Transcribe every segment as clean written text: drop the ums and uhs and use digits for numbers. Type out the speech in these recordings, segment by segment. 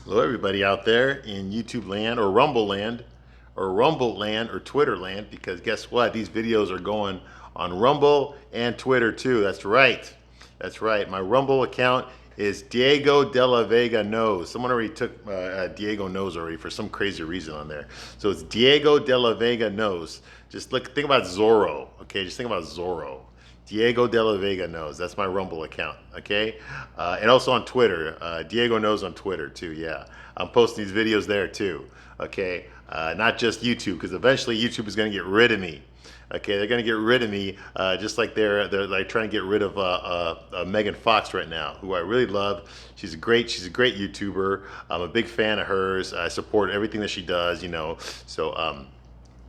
Hello, everybody out there in YouTube land or Rumble land or Rumble land or Twitter land, because guess what? These videos are going on Rumble and Twitter too. That's right. That's right. My Rumble account is Diego de la Vega Knows. Someone already took Diego Knows already for some crazy reason on there. So it's Diego de la Vega Knows. Just think about Zorro. Okay, just think about Zorro. Diego de la Vega Knows. That's my Rumble account, okay? And also on Twitter. Diego Knows on Twitter too, yeah. I'm posting these videos there too, okay? Not just YouTube, because eventually YouTube is going to get rid of me. Okay, they're going to get rid of me, just like they're like trying to get rid of Megan Fox right now, who I really love. She's a great YouTuber. I'm a big fan of hers. I support everything that she does, you know. So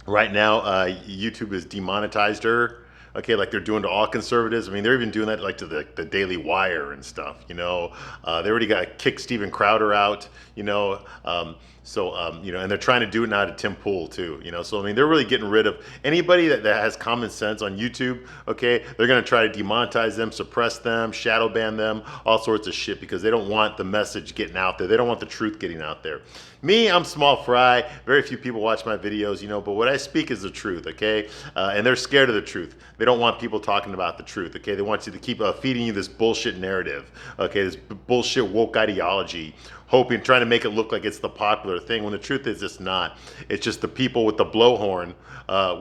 right now, YouTube has demonetized her. Okay, like they're doing to all conservatives. I mean, they're even doing that like to the Daily Wire and stuff, you know. They already got kicked Steven Crowder out, you know. You know, and they're trying to do it now to Tim Pool too, you know. So I mean, they're really getting rid of anybody that has common sense on YouTube. Okay, they're gonna try to demonetize them, suppress them, shadow ban them, all sorts of shit, because they don't want the message getting out there. They don't want the truth getting out there. Me, I'm small fry. Very few people watch my videos, you know, but what I speak is the truth, okay? And they're scared of the truth. They don't want people talking about the truth, okay? They want you to keep feeding you this bullshit narrative, okay? This bullshit woke ideology, trying to make it look like it's the popular thing, when the truth is it's not. It's just the people with the blowhorn,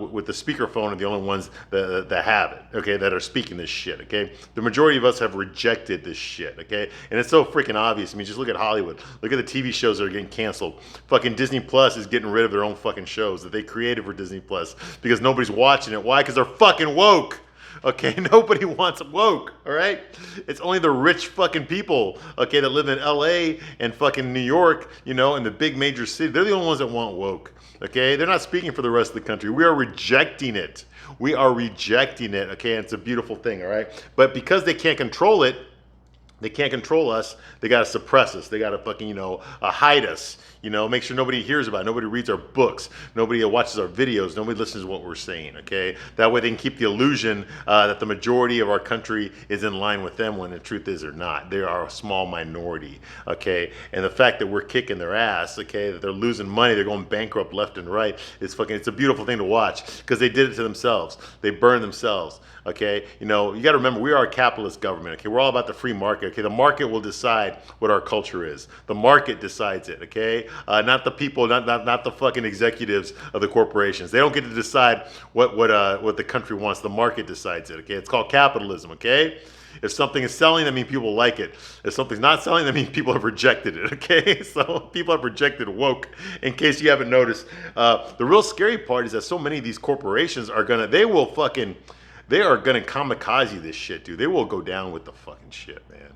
with the speakerphone, are the only ones that have it, okay, that are speaking this shit, okay? The majority of us have rejected this shit, okay? And it's so freaking obvious. I mean, just look at Hollywood. Look at the TV shows that are getting canceled. Fucking Disney Plus is getting rid of their own fucking shows that they created for Disney Plus because nobody's watching it. Why? Because they're fucking woke. Okay, nobody wants woke, all right? It's only the rich fucking people, okay, that live in LA and fucking New York, you know, and the big major cities. They're the only ones that want woke, okay? They're not speaking for the rest of the country. We are rejecting it. We are rejecting it, okay? And it's a beautiful thing, all right? But because they can't control it, they can't control us. They got to suppress us. They got to fucking, you know, hide us. You know, make sure nobody hears about it. Nobody reads our books. Nobody watches our videos. Nobody listens to what we're saying, okay? That way they can keep the illusion that the majority of our country is in line with them, when the truth is they're not. They are a small minority, okay? And the fact that we're kicking their ass, okay, that they're losing money, they're going bankrupt left and right, it's a beautiful thing to watch, because they did it to themselves. They burned themselves, okay? You know, you got to remember, we are a capitalist government, okay? We're all about the free market, okay? The market will decide what our culture is. The market decides it, okay? Not the people, not the fucking executives of the corporations. They don't get to decide what the country wants. The market decides it, okay? It's called capitalism, okay? If something is selling, that means people like it. If something's not selling, that means people have rejected it, okay? So people have rejected woke, in case you haven't noticed. The real scary part is that so many of these corporations they are gonna kamikaze this shit, dude. They will go down with the fucking shit, man.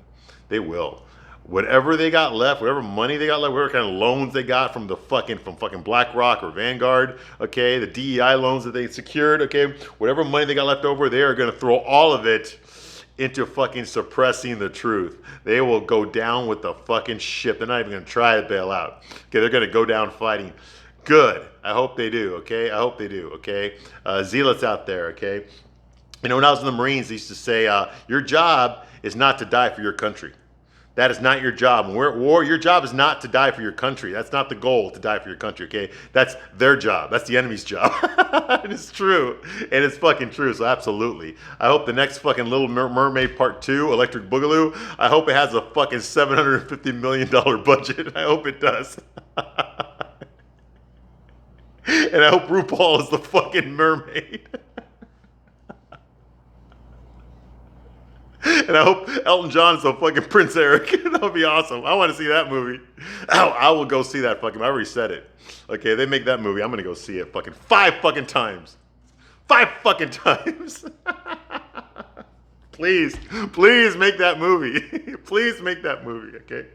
They will. Whatever they got left, whatever money they got left, whatever kind of loans they got from fucking BlackRock or Vanguard, okay, the DEI loans that they secured, okay, whatever money they got left over, they are going to throw all of it into fucking suppressing the truth. They will go down with the fucking ship. They're not even going to try to bail out. Okay, they're going to go down fighting. Good. I hope they do, okay? I hope they do, okay? Zealots out there, okay? You know, when I was in the Marines, they used to say, your job is not to die for your country. That is not your job. When we're at war, your job is not to die for your country. That's not the goal, to die for your country, okay? That's their job. That's the enemy's job. And it's true. And it's fucking true, so absolutely. I hope the next fucking Little Mermaid Part 2, Electric Boogaloo, I hope it has a fucking $750 million budget. I hope it does. And I hope RuPaul is the fucking mermaid. And I hope Elton John is the fucking Prince Eric. That would be awesome. I want to see that movie. I will go see that fucking. I already said it. Okay, they make that movie. I'm gonna go see it fucking 5 fucking times. 5 fucking times. Please make that movie. Please make that movie. Okay.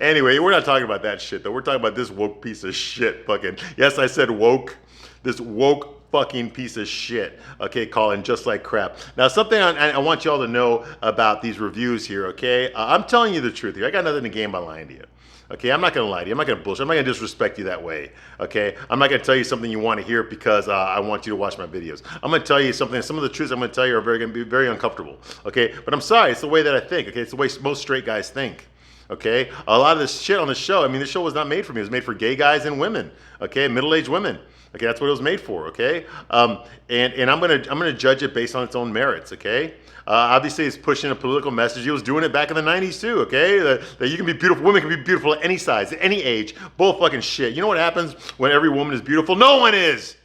Anyway, we're not talking about that shit though. We're talking about this woke piece of shit. Fucking. Yes, I said woke. This woke fucking piece of shit, okay, calling Just Like Crap. Now, something I want y'all to know about these reviews here, okay? I'm telling you the truth here. I got nothing to gain by lying to you, okay? I'm not going to lie to you. I'm not going to bullshit. I'm not going to disrespect you that way, okay? I'm not going to tell you something you want to hear because I want you to watch my videos. I'm going to tell you something. Some of the truths I'm going to tell you are going to be very uncomfortable, okay? But I'm sorry. It's the way that I think, okay? It's the way most straight guys think. Okay, a lot of this shit on the show. I mean, the show was not made for me. It was made for gay guys and women. Okay, middle-aged women. Okay, that's what it was made for. Okay, and I'm gonna judge it based on its own merits. Okay, obviously it's pushing a political message. He was doing it back in the '90s too. Okay, that you can be beautiful. Women can be beautiful at any size, at any age. Bull fucking shit. You know what happens when every woman is beautiful? No one is.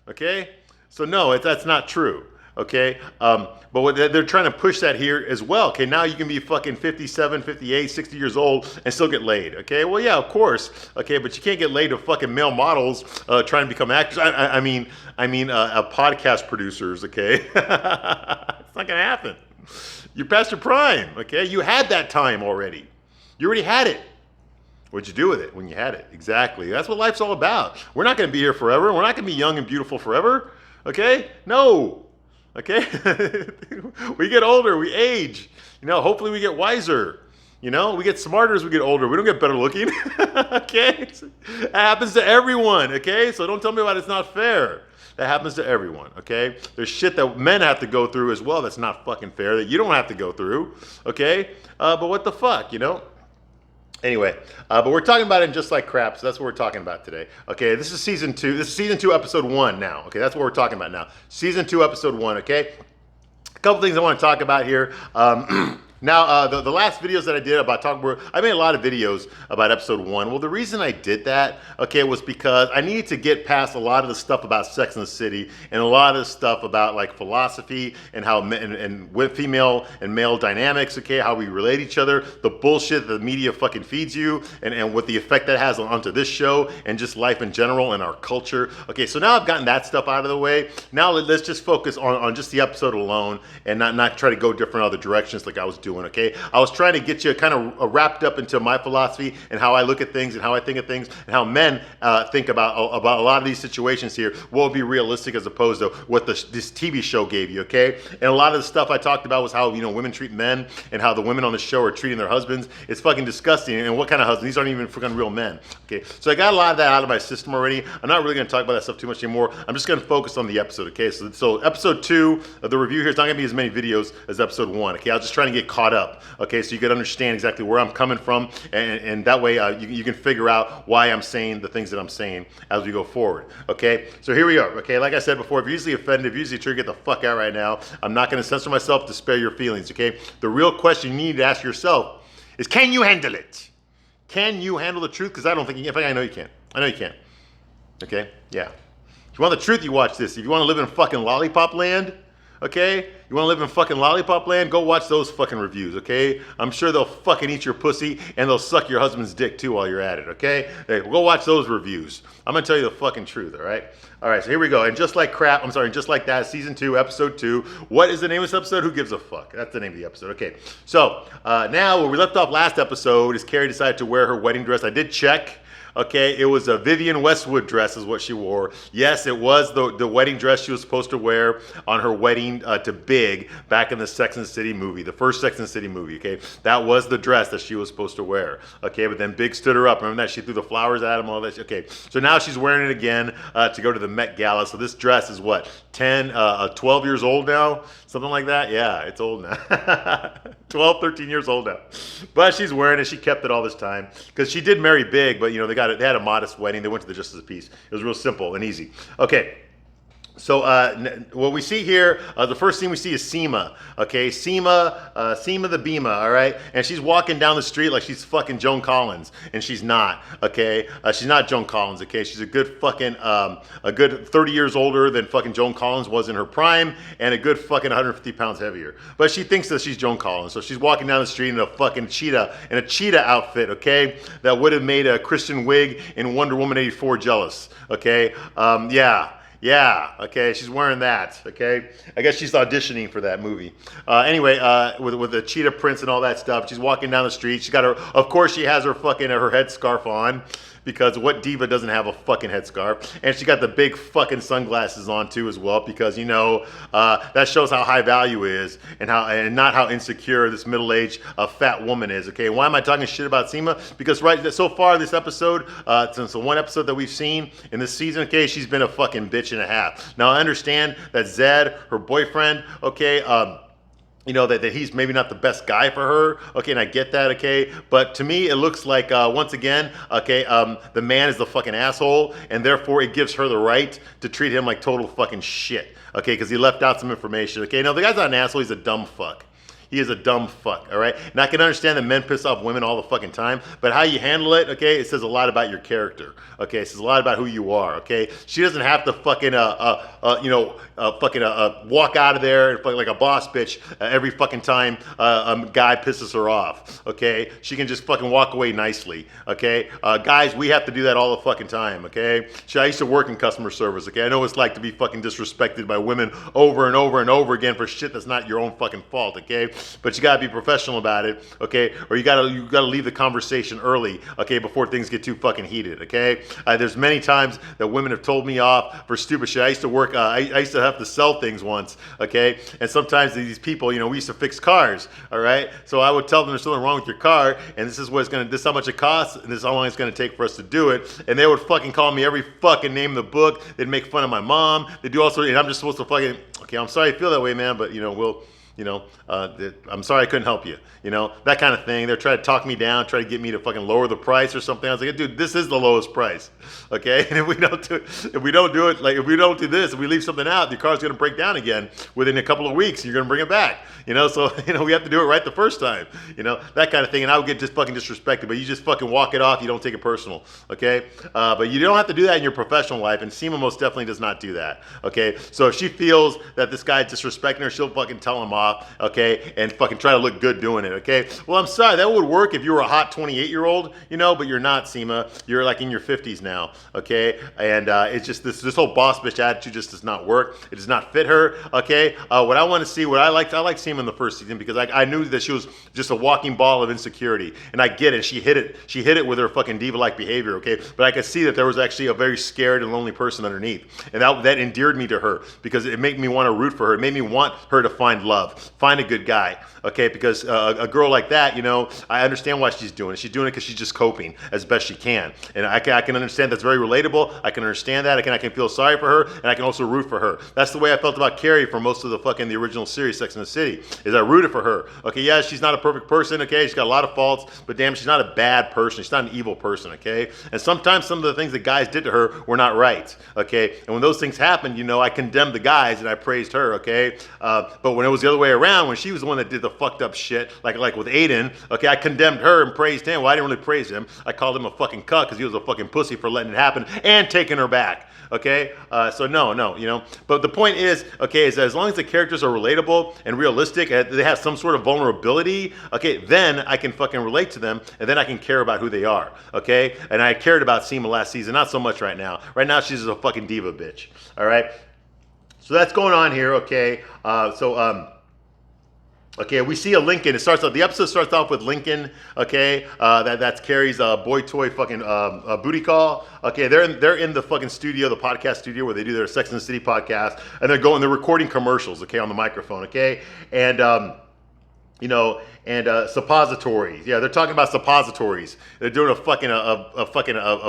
Okay, so no, that's not true. Okay, but what they're trying to push that here as well. Okay, now you can be fucking 57, 58, 60 years old and still get laid. Okay, well, yeah, of course. Okay, but you can't get laid to fucking male models trying to become actors. I mean, podcast producers. Okay, it's not gonna happen. You're past your prime. Okay, you had that time already. You already had it. What'd you do with it when you had it? Exactly. That's what life's all about. We're not gonna be here forever. We're not gonna be young and beautiful forever. Okay, no. Okay, we get older, we age. You know, hopefully we get wiser. You know, we get smarter as we get older. We don't get better looking. Okay, it happens to everyone. Okay, so don't tell me about it's not fair. That happens to everyone. Okay, there's shit that men have to go through as well. That's not fucking fair. That you don't have to go through. Okay, but what the fuck, you know? Anyway, but we're talking about it in Just Like Crap, so that's what we're talking about today. Okay, this is season 2. This is season 2, episode 1 now. Okay, that's what we're talking about now. Season 2, episode 1, okay? A couple things I want to talk about here. Now, the last videos that I did about I made a lot of videos about episode 1. Well, the reason I did that, okay, was because I needed to get past a lot of the stuff about Sex and the City and a lot of the stuff about like philosophy and how and with female and male dynamics, okay, how we relate to each other, the bullshit that the media fucking feeds you, and what the effect that has onto this show and just life in general and our culture. Okay, so now I've gotten that stuff out of the way. Now let's just focus on just the episode alone and not try to go different other directions like I was doing, okay? I was trying to get you kind of wrapped up into my philosophy and how I look at things and how I think of things and how men think about a lot of these situations here. What would be realistic as opposed to what this TV show gave you, okay? And a lot of the stuff I talked about was how, you know, women treat men and how the women on the show are treating their husbands. It's fucking disgusting. And what kind of husbands? These aren't even fucking real men, okay? So I got a lot of that out of my system already. I'm not really going to talk about that stuff too much anymore. I'm just going to focus on the episode, okay? So episode 2 of the review here is not going to be as many videos as episode 1, okay? I was just trying to get caught up, okay, so you can understand exactly where I'm coming from, and that way you can figure out why I'm saying the things that I'm saying as we go forward, okay? So here we are, okay? Like I said before, if you're easily offended, if you're easily triggered, get the fuck out right now. I'm not going to censor myself to spare your feelings, okay? The real question you need to ask yourself is, can you handle it? Can you handle the truth? Because I don't think you can. In fact, I know you can. I know you can. Okay? Yeah. If you want the truth, you watch this. If you want to live in fucking lollipop land, okay? You want to live in fucking lollipop land? Go watch those fucking reviews, okay? I'm sure they'll fucking eat your pussy and they'll suck your husband's dick too while you're at it, okay? Hey, go watch those reviews. I'm going to tell you the fucking truth, all right? All right, so here we go. And Just Like Crap, Just Like That, season 2, episode 2. What is the name of this episode? Who gives a fuck? That's the name of the episode. Okay, so now where we left off last episode is Carrie decided to wear her wedding dress. I did check. Okay, it was a Vivienne Westwood dress is what she wore. Yes, it was the wedding dress she was supposed to wear on her wedding to Big back in the Sex and the City movie, the first Sex and the City movie, okay? That was the dress that she was supposed to wear, okay? But then Big stood her up. Remember that? She threw the flowers at him, all that shit. Okay, so now she's wearing it again to go to the Met Gala. So this dress is what, 12 years old now? Something like that? Yeah, it's old now. 12, 13 years old now. But she's wearing it. She kept it all this time because she did marry Big, but you know, they had a modest wedding. They went to the Justice of the Peace. It was real simple and easy. Okay. So what we see here, the first thing we see is Seema, okay? Seema the Beema, all right? And she's walking down the street like she's fucking Joan Collins, and she's not, okay? She's not Joan Collins, okay? She's a good fucking, a good 30 years older than fucking Joan Collins was in her prime, and a good fucking 150 pounds heavier. But she thinks that she's Joan Collins, so she's walking down the street in a fucking cheetah outfit, okay? That would have made a Christian Wiig in Wonder Woman 84 jealous, okay? Yeah, okay, she's wearing that, okay? I guess she's auditioning for that movie. Anyway, with the cheetah prints and all that stuff, she's walking down the street. She got her, of course she has her fucking, her headscarf on, because what diva doesn't have a fucking headscarf? And she got the big fucking sunglasses on too as well, because you know, that shows how high value is and not how insecure this middle-aged fat woman is, okay? Why am I talking shit about Seema? Because so far this episode, since the one episode that we've seen in this season, okay, she's been a fucking bitch and a half. Now I understand that Zed, her boyfriend, okay, that he's maybe not the best guy for her. Okay, and I get that. Okay, but to me, it looks like once again, okay, the man is the fucking asshole, and therefore it gives her the right to treat him like total fucking shit. Okay, because he left out some information. Okay, no, the guy's not an asshole. He's a dumb fuck. He is a dumb fuck, all right? And I can understand that men piss off women all the fucking time, but how you handle it, okay, it says a lot about your character, okay? It says a lot about who you are, okay? She doesn't have to fucking, walk out of there and fucking like a boss bitch every fucking time a guy pisses her off, okay? She can just fucking walk away nicely, okay? Guys, we have to do that all the fucking time, okay? I used to work in customer service, okay? I know what it's like to be fucking disrespected by women over and over and over again for shit that's not your own fucking fault, okay? But you gotta be professional about it, okay? Or you gotta leave the conversation early, okay, before things get too fucking heated, okay? There's many times that women have told me off for stupid shit. I used to work, I used to have to sell things once, okay? And sometimes these people, we used to fix cars, all right? So I would tell them there's something wrong with your car, and this is how much it costs, and this is how long it's gonna take for us to do it. And they would fucking call me every fucking name in the book. They'd make fun of my mom. They do all sorts, and I'm just supposed to fucking, okay, I'm sorry you feel that way, man, but I'm sorry I couldn't help you. That kind of thing. They're trying to talk me down, try to get me to fucking lower the price or something. I was like, dude, this is the lowest price, okay? And if we don't do this, if we leave something out, your car's gonna break down again within a couple of weeks. You're gonna bring it back, So we have to do it right the first time, that kind of thing. And I would get just fucking disrespected, but you just fucking walk it off. You don't take it personal, okay? But you don't have to do that in your professional life, and Seema most definitely does not do that, okay? So if she feels that this guy is disrespecting her, she'll fucking tell him off, okay, and fucking try to look good doing it, okay? Well, I'm sorry, that would work if you were a hot 28-year-old, but you're not, Seema. You're like in your 50s now, okay? And it's just this whole boss bitch attitude just does not work. It does not fit her, okay? What I want to see, I liked Seema in the first season because I knew that she was just a walking ball of insecurity, and I get it. She hit it with her fucking diva-like behavior, okay? But I could see that there was actually a very scared and lonely person underneath, and that endeared me to her because it made me want to root for her. It made me want her to find love, find a good guy, okay? Because a girl like that, I understand why she's doing it. She's doing it because she's just coping as best she can, and I can understand that's very relatable. I can understand that. I can feel sorry for her, and I can also root for her. That's the way I felt about Carrie for most of the original series, Sex and the City, is I rooted for her. Okay, yeah, she's not a perfect person, okay? She's got a lot of faults, but damn, she's not a bad person. She's not an evil person, okay? And sometimes some of the things that guys did to her were not right, okay? And when those things happened, I condemned the guys and I praised her, okay? But when it was the other way around, when she was the one that did the fucked up shit, like with Aiden, okay, I condemned her and praised him. Well, I didn't really praise him. I called him a fucking cuck because he was a fucking pussy for letting it happen and taking her back. Okay, so no, but the point is, okay, is that as long as the characters are relatable and realistic, and they have some sort of vulnerability, okay, then I can fucking relate to them, and then I can care about who they are, okay? And I cared about Seema last season, not so much right now. Right now, she's just a fucking diva bitch, all right? So that's going on here, okay? Okay, we see a Lincoln. The episode starts off with Lincoln. Okay, that's Carrie's boy toy fucking booty call. Okay, they're in the fucking studio, the podcast studio where they do their Sex and the City podcast, and they're recording commercials. Okay, on the microphone. Okay, and suppositories. Yeah, they're talking about suppositories. They're doing a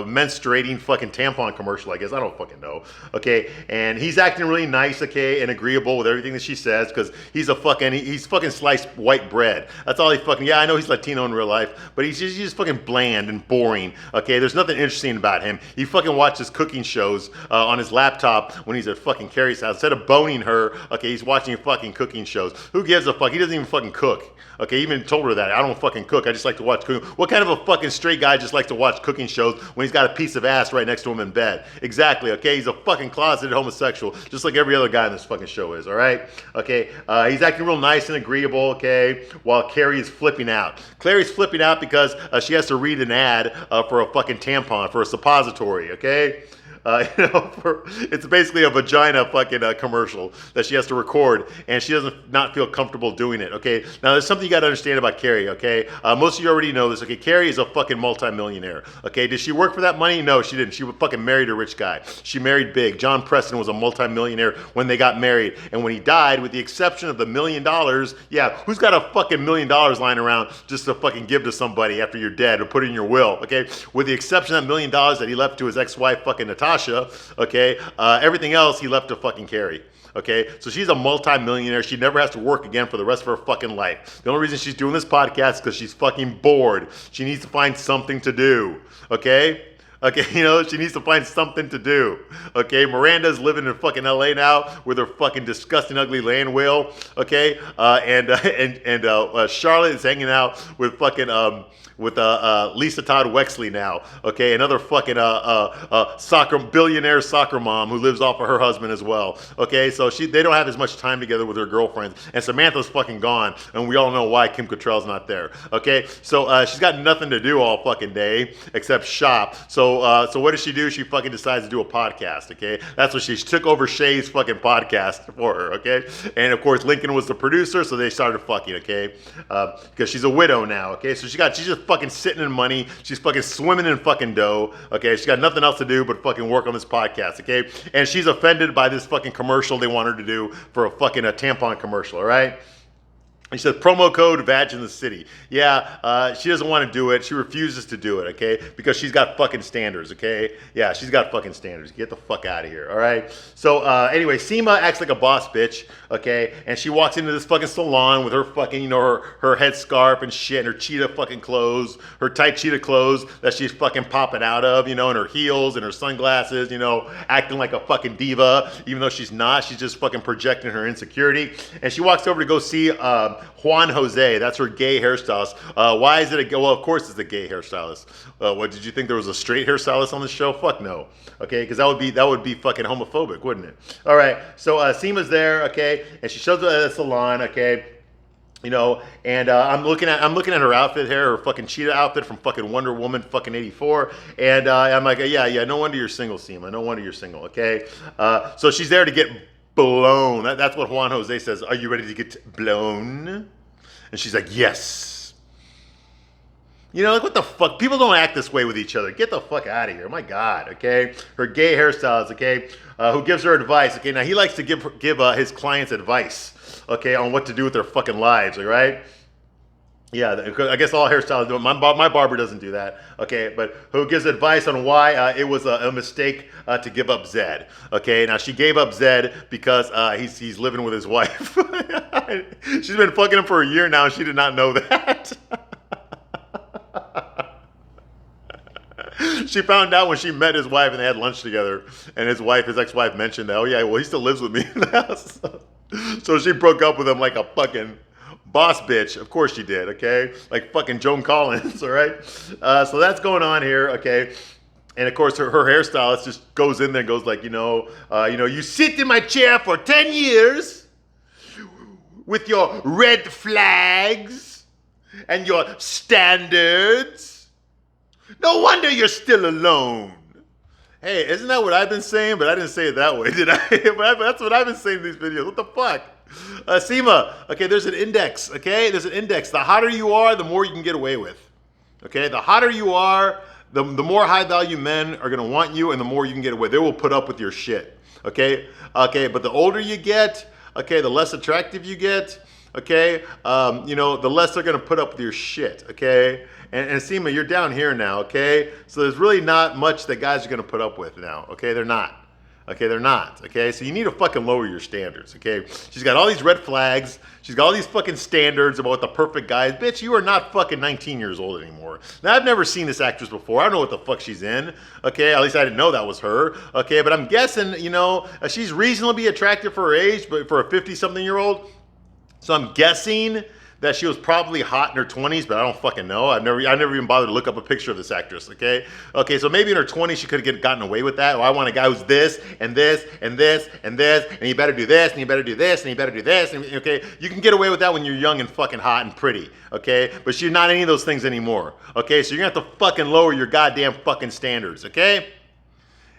menstruating fucking tampon commercial, I guess. I don't fucking know. Okay, and he's acting really nice, okay, and agreeable with everything that she says because he's fucking sliced white bread. That's all I know he's Latino in real life, but he's just fucking bland and boring. Okay, there's nothing interesting about him. He fucking watches cooking shows on his laptop when he's at fucking Carrie's house. Instead of boning her, okay, he's watching fucking cooking shows. Who gives a fuck? He doesn't even fucking cook. Okay, even told her that. I don't fucking cook. I just like to watch cooking. What kind of a fucking straight guy just likes to watch cooking shows when he's got a piece of ass right next to him in bed? Exactly, okay? He's a fucking closeted homosexual, just like every other guy in this fucking show is, all right? Okay, he's acting real nice and agreeable, okay, while Carrie is flipping out. Clary's flipping out because she has to read an ad for a fucking tampon, for a suppository, okay? It's basically a vagina fucking commercial that she has to record, and she doesn't not feel comfortable doing it, okay? Now, there's something you got to understand about Carrie, okay? Most of you already know this, okay? Carrie is a fucking multimillionaire, okay? Did she work for that money? No, she didn't. She fucking married a rich guy. She married big. John Preston was a multimillionaire when they got married, and when he died, with the exception of the $1 million, yeah, who's got a fucking $1 million lying around just to fucking give to somebody after you're dead or put in your will, okay? With the exception of that $1 million that he left to his ex-wife fucking Natasha, okay, everything else he left to fucking Carrie. Okay, so she's a multi-millionaire. She never has to work again for the rest of her fucking life. The only reason she's doing this podcast is because she's fucking bored. She needs to find something to do. Okay? Okay, she needs to find something to do. Okay, Miranda's living in fucking LA now with her fucking disgusting, ugly land whale. Okay, and Charlotte is hanging out with fucking Lisa Todd Wexley now. Okay, another fucking billionaire soccer mom who lives off of her husband as well. Okay, so they don't have as much time together with her girlfriends, and Samantha's fucking gone, and we all know why. Kim Cattrall's not there. Okay, so she's got nothing to do all fucking day except shop. So what does she do? She fucking decides to do a podcast. Okay, that's what she took over Shay's fucking podcast for her. Okay, and of course Lincoln was the producer, so they started fucking. Okay, because she's a widow now. Okay, so she's just fucking sitting in money. She's fucking swimming in fucking dough. Okay, she's got nothing else to do but fucking work on this podcast. Okay, and she's offended by this fucking commercial they want her to do for a tampon commercial. All right. He said, promo code VAG in the city. Yeah, she doesn't want to do it. She refuses to do it, okay? Because she's got fucking standards, okay? Yeah, she's got fucking standards. Get the fuck out of here, all right? So anyway, Seema acts like a boss bitch, okay? And she walks into this fucking salon with her fucking, her headscarf and shit, and her cheetah fucking clothes, her tight cheetah clothes that she's fucking popping out of, and her heels and her sunglasses, acting like a fucking diva, even though she's not. She's just fucking projecting her insecurity. And she walks over to go see Juan Jose. That's her gay hairstylist. Why is it well, of course it's a gay hairstylist. What, did you think there was a straight hairstylist on the show? Fuck no. Okay, because that would be fucking homophobic, wouldn't it? All right, so Seema's there, okay, and she shows up at the salon, okay. And I'm looking at her outfit here, her fucking cheetah outfit from fucking Wonder Woman fucking 84. And I'm like, yeah, no wonder you're single, Seema. No wonder you're single, okay? So she's there to get blown. That's what Juan Jose says. Are you ready to get blown? And she's like, yes. Like, what the fuck? People don't act this way with each other. Get the fuck out of here. My God, okay? Her gay hairstylist, okay? Who gives her advice, okay? Now, he likes to give his clients advice, okay, on what to do with their fucking lives, all right? Yeah, I guess all hairstylists do it. My barber doesn't do that, okay? But who gives advice on why it was a mistake to give up Zed, okay? Now, she gave up Zed because he's living with his wife. She's been fucking him for a year now, and she did not know that. She found out when she met his wife and they had lunch together, and his ex-wife mentioned that, oh yeah, well, he still lives with me in the house. So she broke up with him like a fucking boss bitch. Of course she did, okay? Like fucking Joan Collins, all right? So that's going on here, okay? And of course her hairstylist just goes in there and goes like, you sit in my chair for 10 years with your red flags and your standards. No wonder you're still alone. Hey, isn't that what I've been saying? But I didn't say it that way, did I? That's what I've been saying in these videos. What the fuck? Seema, okay, there's an index, okay? There's an index. The hotter you are, the more you can get away with. Okay? The hotter you are, the more high-value men are going to want you, and the more you can get away. They will put up with your shit. Okay? Okay, but the older you get, okay, the less attractive you get, okay, the less they're going to put up with your shit, okay? And Seema, you're down here now, okay? So there's really not much that guys are going to put up with now, okay? They're not. Okay, they're not, okay? So you need to fucking lower your standards, okay? She's got all these red flags. She's got all these fucking standards about what the perfect guy is. Bitch, you are not fucking 19 years old anymore. Now, I've never seen this actress before. I don't know what the fuck she's in, okay? At least I didn't know that was her, okay? But I'm guessing, she's reasonably attractive for her age, but for a 50-something-year-old. So I'm guessing that she was probably hot in her 20s, but I don't fucking know. I never even bothered to look up a picture of this actress, okay? Okay, so maybe in her 20s she could have gotten away with that. Oh, I want a guy who's this, and this, and this, and this, and you better do this, and you better do this, and you better do this, and, okay? You can get away with that when you're young and fucking hot and pretty, okay? But she's not any of those things anymore, okay? So you're gonna have to fucking lower your goddamn fucking standards, okay?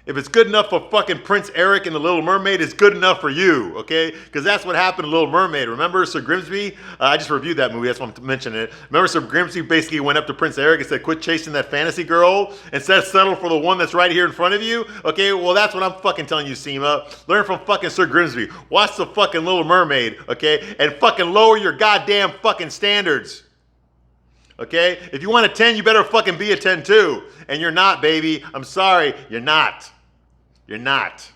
If it's good enough for fucking Prince Eric and the Little Mermaid, it's good enough for you, okay? Because that's what happened to Little Mermaid. Remember Sir Grimsby? I just reviewed that movie. That's why I'm mentioning it. Remember Sir Grimsby basically went up to Prince Eric and said, quit chasing that fantasy girl. Instead, settle for the one that's right here in front of you. Okay, well, that's what I'm fucking telling you, Seema. Learn from fucking Sir Grimsby. Watch the fucking Little Mermaid, okay? And fucking lower your goddamn fucking standards. Okay? If you want a 10, you better fucking be a 10 too. And you're not, baby. I'm sorry. You're not. You're not.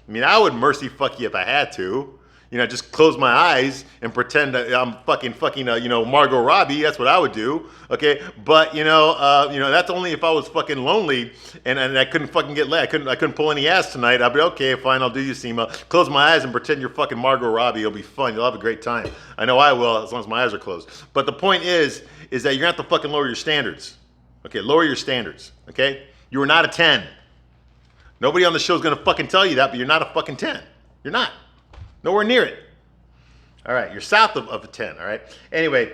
I mean, I would mercy fuck you if I had to. You know, just close my eyes and pretend that I'm fucking, Margot Robbie. That's what I would do. Okay, but that's only if I was fucking lonely and I couldn't fucking get laid. I couldn't pull any ass tonight. I'd be okay, fine. I'll do you, Seema. Close my eyes and pretend you're fucking Margot Robbie. It'll be fun. You'll have a great time. I know I will, as long as my eyes are closed. But the point is that you're gonna have to fucking lower your standards. Okay, lower your standards. Okay, you are not a 10. Nobody on the show is gonna fucking tell you that, but you're not a fucking 10. You're not. Nowhere near it. All right, you're south of a 10, all right? Anyway,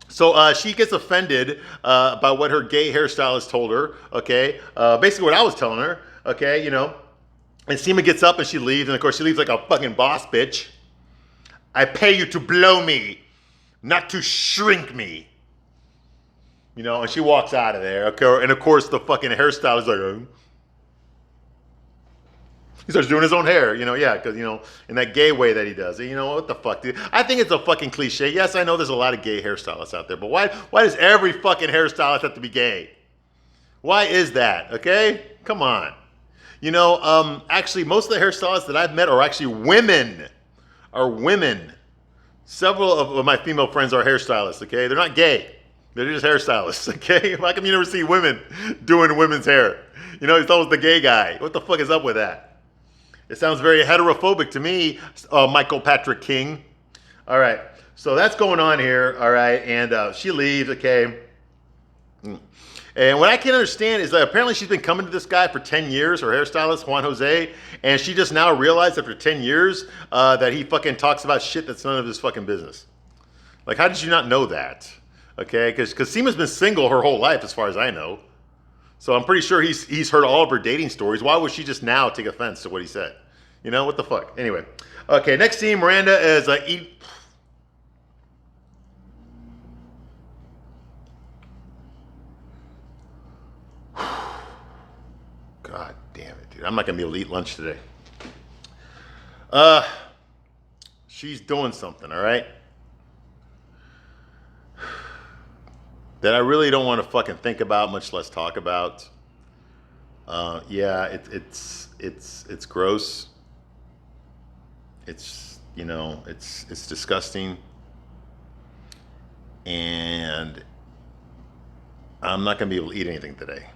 so she gets offended by what her gay hairstylist told her, okay? Basically what I was telling her, okay, and Seema gets up and she leaves, and of course she leaves like a fucking boss bitch. I pay you to blow me, not to shrink me. And she walks out of there, okay? And of course the fucking hairstylist is like, he starts doing his own hair, because, in that gay way that he does. What the fuck, dude? I think it's a fucking cliche. Yes, I know there's a lot of gay hairstylists out there, but why does every fucking hairstylist have to be gay? Why is that, okay? Come on. Actually, most of the hairstylists that I've met are actually women. Several of my female friends are hairstylists, okay? They're not gay. They're just hairstylists, okay? How come you never see women doing women's hair? He's always the gay guy. What the fuck is up with that? It sounds very heterophobic to me, Michael Patrick King. All right, so that's going on here, all right, and she leaves, okay. And what I can't understand is that apparently she's been coming to this guy for 10 years, her hairstylist, Juan Jose, and she just now realized after 10 years that he fucking talks about shit that's none of his fucking business. Like, how did you not know that? Okay, because Seema's been single her whole life, as far as I know. So I'm pretty sure he's heard all of her dating stories. Why would she just now take offense to what he said? What the fuck? Anyway. Okay, next scene, Miranda is God damn it, dude. I'm not going to be able to eat lunch today. She's doing something, all right? That I really don't want to fucking think about, much less talk about. Yeah, it's gross. It's it's disgusting, and I'm not gonna be able to eat anything today.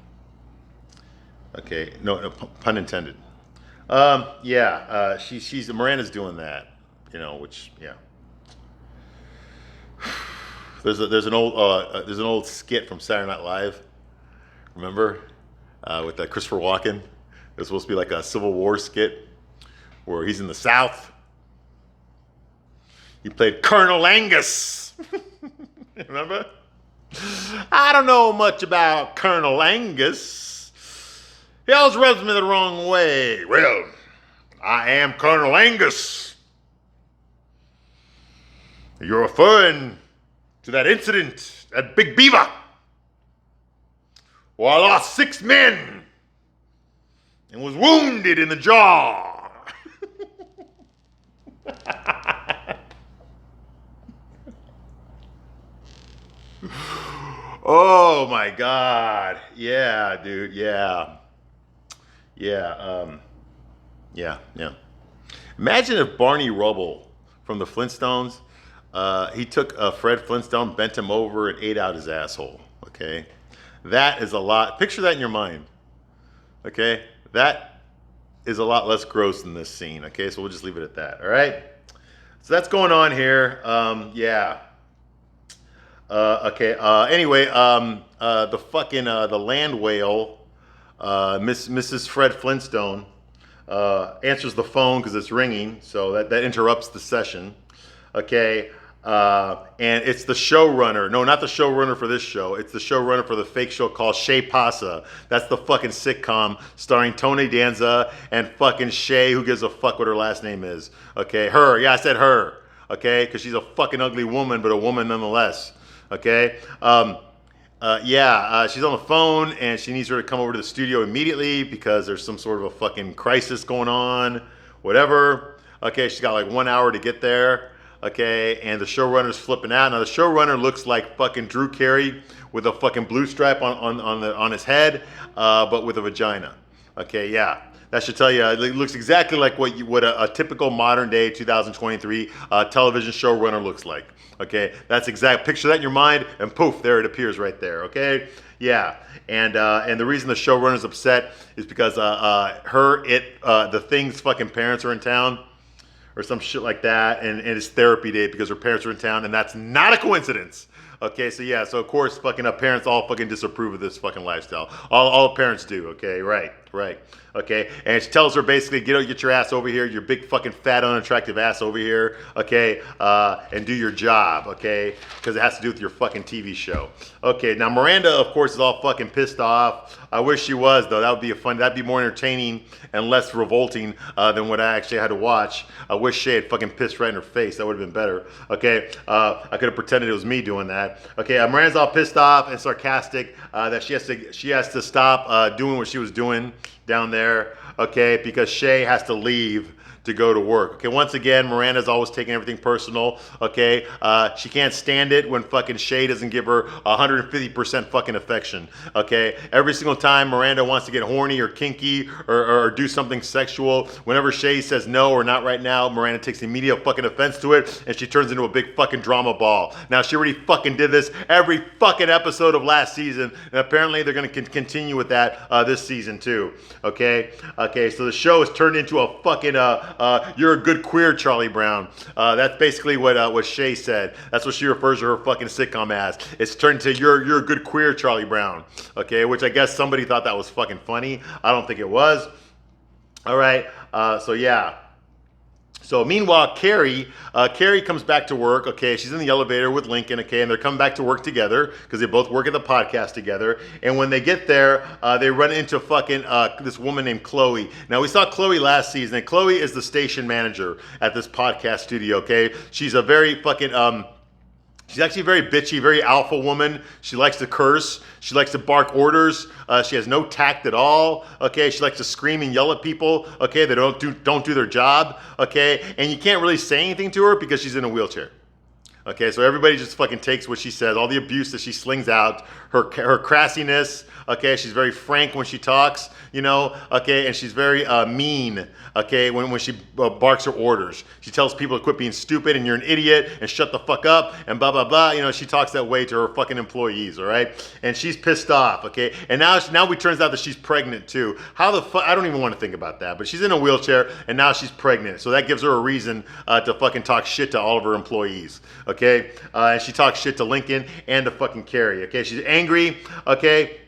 Okay, no pun intended. Yeah, she's Miranda's doing that, which yeah. There's an old skit from Saturday Night Live. Remember, with Christopher Walken? It was supposed to be like a Civil War skit where he's in the South. He played Colonel Angus. Remember? I don't know much about Colonel Angus. He always rubs me the wrong way. Well, I am Colonel Angus. You're referring to that incident at Big Beaver, where I lost 6 men and was wounded in the jaw. Oh my God. Yeah, dude. Yeah. Yeah. Yeah. Imagine if Barney Rubble from the Flintstones, he took Fred Flintstone, bent him over, and ate out his asshole. Okay, that is a lot. Picture that in your mind. Okay, that is a lot less gross than this scene. Okay, so we'll just leave it at that. All right. So that's going on here. Yeah. Okay. Anyway, the fucking the land whale, Mrs. Fred Flintstone, answers the phone because it's ringing, so that interrupts the session. Okay. And it's the showrunner. No, not the showrunner for this show. It's the showrunner for the fake show called Shay Pasa. That's the fucking sitcom starring Tony Danza and fucking Shay, who gives a fuck what her last name is. Okay, her. Yeah, I said her. Okay, because she's a fucking ugly woman, but a woman nonetheless. Okay. She's on the phone and she needs her to come over to the studio immediately because there's some sort of a fucking crisis going on. Whatever. Okay, she's got like 1 hour to get there. Okay, and the showrunner's flipping out. Now the showrunner looks like fucking Drew Carey with a fucking blue stripe on his head, but with a vagina. Okay, yeah. That should tell you. It looks exactly like what a typical modern day 2023 television showrunner looks like. Okay, that's exact. Picture that in your mind, and poof, there it appears right there. Okay, yeah, and the reason the showrunner's upset is because the Thing's fucking parents are in town, or some shit like that, and it's therapy day because her parents are in town, and that's not a coincidence. Okay, so yeah, so of course fucking parents all fucking disapprove of this fucking lifestyle. All parents do, okay, right. Okay, and she tells her basically, get your ass over here, your big fucking fat unattractive ass over here, okay, and do your job, okay, because it has to do with your fucking TV show. Okay, now Miranda, of course, is all fucking pissed off. I wish she was, though. That'd be more entertaining and less revolting than what I actually had to watch. I wish Shay had fucking pissed right in her face. That would have been better, okay. I could have pretended it was me doing that. Okay, Miranda's all pissed off and sarcastic that she has to stop doing what she was doing down there, okay, because Shay has to leave to go to work. Okay, once again, Miranda's always taking everything personal, okay? She can't stand it when fucking Shay doesn't give her 150% fucking affection, okay? Every single time Miranda wants to get horny or kinky or do something sexual, whenever Shay says no or not right now, Miranda takes immediate fucking offense to it, and she turns into a big fucking drama ball. Now, she already fucking did this every fucking episode of last season, and apparently they're gonna continue with that this season too, okay? Okay, so the show has turned into a fucking you're a good queer, Charlie Brown. That's basically what Shay said. That's what she refers to her fucking sitcom as. It's turned to you're a good queer, Charlie Brown. Okay, which I guess somebody thought that was fucking funny. I don't think it was. All right, so yeah. So meanwhile, Carrie comes back to work, okay? She's in the elevator with Lincoln, okay? And they're coming back to work together because they both work at the podcast together. And when they get there, they run into fucking this woman named Chloe. Now, we saw Chloe last season, and Chloe is the station manager at this podcast studio, okay? She's a very fucking... She's actually very bitchy, very alpha woman. She likes to curse. She likes to bark orders. She has no tact at all. Okay, she likes to scream and yell at people. Okay, they don't do their job. Okay, and you can't really say anything to her because she's in a wheelchair. Okay, so everybody just fucking takes what she says, all the abuse that she slings out, her crassiness. Okay, she's very frank when she talks, you know. Okay, and she's very mean. Okay, when she barks her orders, she tells people to quit being stupid and you're an idiot and shut the fuck up and blah blah blah. You know, she talks that way to her fucking employees. All right, and she's pissed off. Okay, and now it turns out that she's pregnant too. How the fuck? I don't even want to think about that. But she's in a wheelchair and now she's pregnant, so that gives her a reason to fucking talk shit to all of her employees. Okay, and she talks shit to Lincoln and to fucking Carrie. Okay, she's angry. Okay.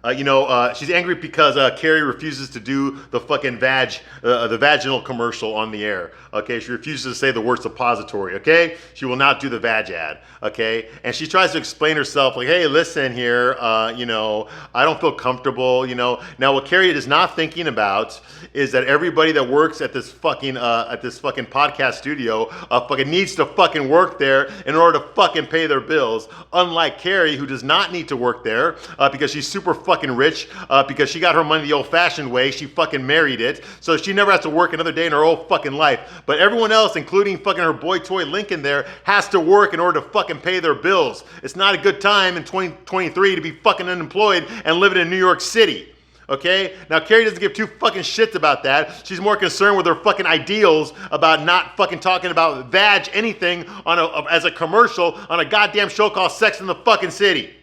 She's angry because Carrie refuses to do the fucking the vaginal commercial on the air. Okay, she refuses to say the word suppository. Okay, she will not do the vag ad. Okay, and she tries to explain herself like, hey, listen here, I don't feel comfortable. Now what Carrie is not thinking about is that everybody that works at this fucking podcast studio fucking needs to fucking work there in order to fucking pay their bills. Unlike Carrie, who does not need to work there because she's super fucking rich, because she got her money the old-fashioned way. She fucking married it, so she never has to work another day in her whole fucking life. But everyone else, including fucking her boy toy Lincoln there, has to work in order to fucking pay their bills. It's not a good time in 2023 to be fucking unemployed and living in New York City. Okay? Now, Carrie doesn't give two fucking shits about that. She's more concerned with her fucking ideals about not fucking talking about vag anything as a commercial on a goddamn show called Sex in the fucking City.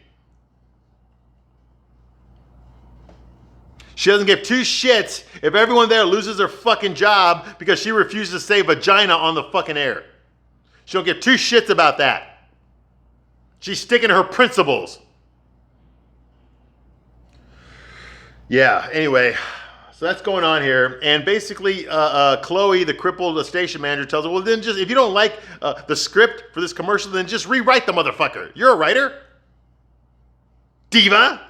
She doesn't give two shits if everyone there loses their fucking job because she refuses to say vagina on the fucking air. She don't give two shits about that. She's sticking to her principles. Yeah, anyway, so that's going on here. And basically, Chloe, the crippled station manager, tells her, well, then just, if you don't like the script for this commercial, then just rewrite the motherfucker. You're a writer. Diva.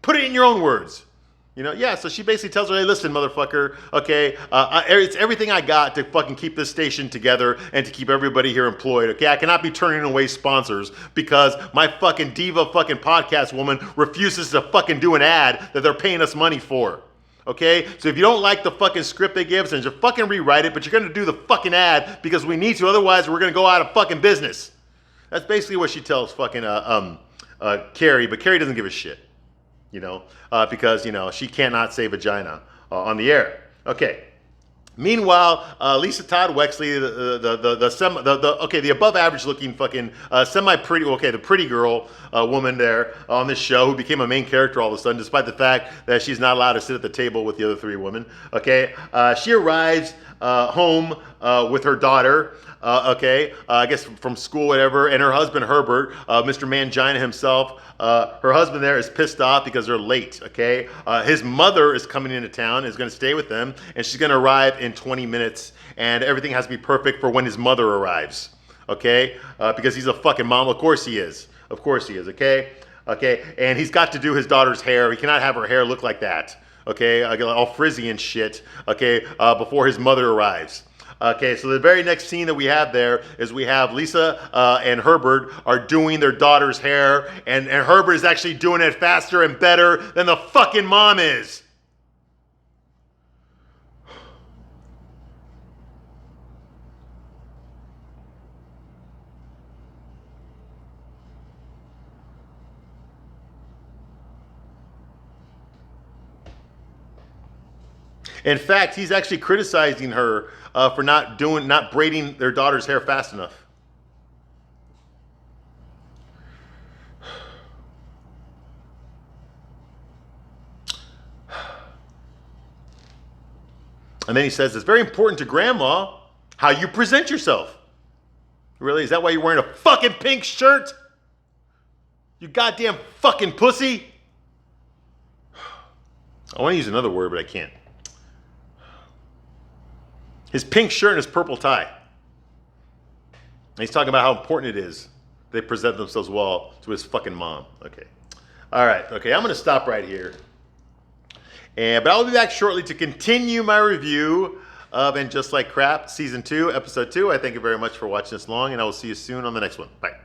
Put it in your own words. So she basically tells her, hey, listen, motherfucker, okay, it's everything I got to fucking keep this station together and to keep everybody here employed, okay? I cannot be turning away sponsors because my fucking diva fucking podcast woman refuses to fucking do an ad that they're paying us money for, okay? So if you don't like the fucking script they give us, then just fucking rewrite it, but you're going to do the fucking ad because we need to, otherwise we're going to go out of fucking business. That's basically what she tells fucking Carrie, but Carrie doesn't give a shit. because she cannot say vagina on the air. Okay. Meanwhile, Lisa Todd Wexley, the above average looking fucking semi pretty, the pretty girl woman there on this show who became a main character all of a sudden, despite the fact that she's not allowed to sit at the table with the other three women. Okay, she arrives home with her daughter. I guess from school, whatever, and her husband Herbert, Mr. Mangina himself. Her husband there is pissed off because they're late. Okay, his mother is coming into town, is going to stay with them, and she's going to arrive in 20 minutes, and everything has to be perfect for when his mother arrives. Okay, because he's a fucking mom. Of course he is. Of course he is. Okay, and he's got to do his daughter's hair. He cannot have her hair look like that. Okay, all frizzy and shit. Okay, before his mother arrives. Okay, so the very next scene that we have there is we have Lisa and Herbert are doing their daughter's hair, and Herbert is actually doing it faster and better than the fucking mom is. In fact, he's actually criticizing her for not braiding their daughter's hair fast enough. And then he says, it's very important to Grandma how you present yourself. Really? Is that why you're wearing a fucking pink shirt? You goddamn fucking pussy. I want to use another word, but I can't. His pink shirt and his purple tie. And he's talking about how important it is they present themselves well to his fucking mom. Okay. All right. Okay, I'm going to stop right here. But I'll be back shortly to continue my review of And Just Like Crap, Season 2, Episode 2. I thank you very much for watching this long, and I will see you soon on the next one. Bye.